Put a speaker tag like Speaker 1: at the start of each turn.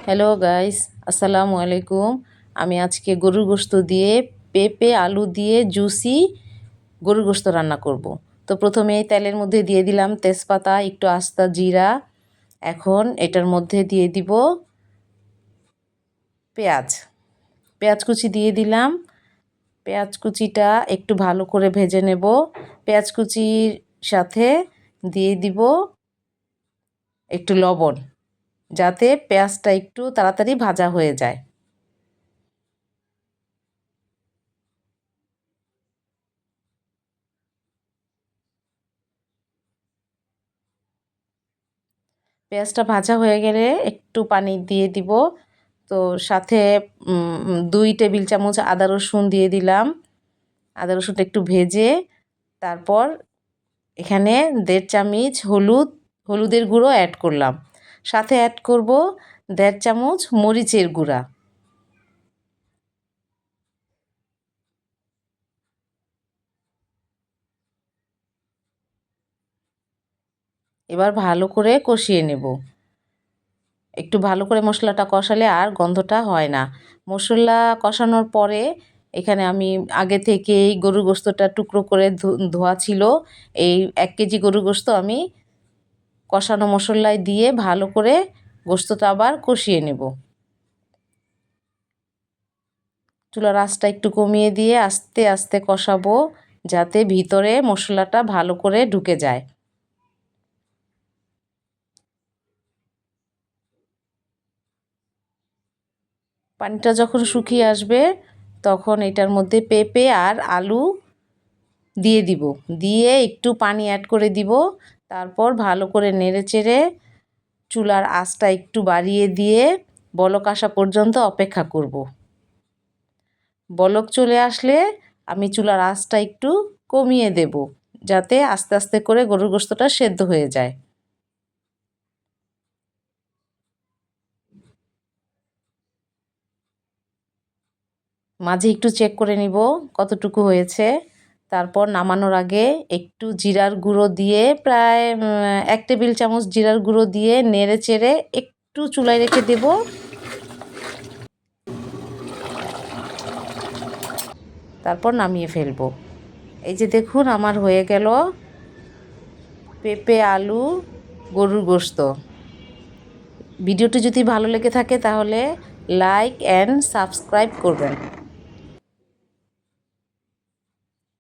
Speaker 1: Hello guys, আসসালামু আলাইকুম। আমি আজকে গরুর গোশত দিয়ে পেঁপে আলু দিয়ে জুসি গরুর গোশত রান্না করব। তো প্রথমে এই তেলের মধ্যে দিয়ে দিলাম তেজপাতা, একটু আস্তা জিরা। এখন এটার মধ্যে দিয়ে দিব পেঁয়াজ। পেঁয়াজ কুচি দিয়ে দিলাম। পেঁয়াজ কুচিটা একটু ভালো করে ভেজে নেব। পেঁয়াজ কুচির সাথে দিয়ে দিব একটু লবণ, যাতে পেঁয়াজটা একটু তাড়াতাড়ি ভাজা হয়ে যায়। পেঁয়াজটা ভাজা হয়ে গেলে একটু পানি দিয়ে দিব। তো সাথে 2 টেবিল চামচ আদা রসুন দিয়ে দিলাম। আদা রসুনটা একটু ভেজে তারপর এখানে 1.5 চামচ হলুদের গুঁড়ো অ্যাড করলাম। সাথে অ্যাড করব 1.5 চামচ মরিচের গুঁড়া। এবার ভালো করে কষিয়ে নেব। একটু ভালো করে মশলাটা কষালে আর গন্ধটা হয় না। মশলা কষানোর পরে এখানে আমি আগে থেকেই গরুর গোশতটা টুকরো করে ধোয়া ছিল। এই 1 কেজি গরুর গোশত আমি কষানো মশলায় দিয়ে ভালো করে গোশতটা আবার কষিয়ে নেব। চুলার আঁচটা একটু কমিয়ে দিয়ে আস্তে আস্তে কষাবো, যাতে ভিতরে মশলাটা ভালো করে ঢুকে যায়। পানিটা যখন শুকিয়ে আসবে তখন এটার মধ্যে পেঁপে আর আলু দিয়ে দিব। দিয়ে একটু পানি অ্যাড করে দিব। তারপর ভালো করে নেড়েচেড়ে চুলার আঁচটা একটু বাড়িয়ে দিয়ে বলক আসা পর্যন্ত অপেক্ষা করব। বলক চলে আসলে আমি চুলার আঁচটা একটু কমিয়ে দেব, যাতে আস্তে আস্তে করে গরুর গোশতটা সেদ্ধ হয়ে যায়। মাঝে একটু চেক করে নিব কতটুকু হয়েছে। তারপর নামানোর আগে একটু জিরার গুঁড়ো দিয়ে প্রায় 1 টেবিল চামচ জিরার গুঁড়ো দিয়ে নেড়ে চেড়ে একটু চুলায় রেখে দেব। তারপর নামিয়ে ফেলবো। এই যে দেখুন, আমার হয়ে গেল পেঁপে আলু গরুর গোশত। ভিডিওটি যদি ভালো লেগে থাকে তাহলে লাইক অ্যান্ড সাবস্ক্রাইব করবেন।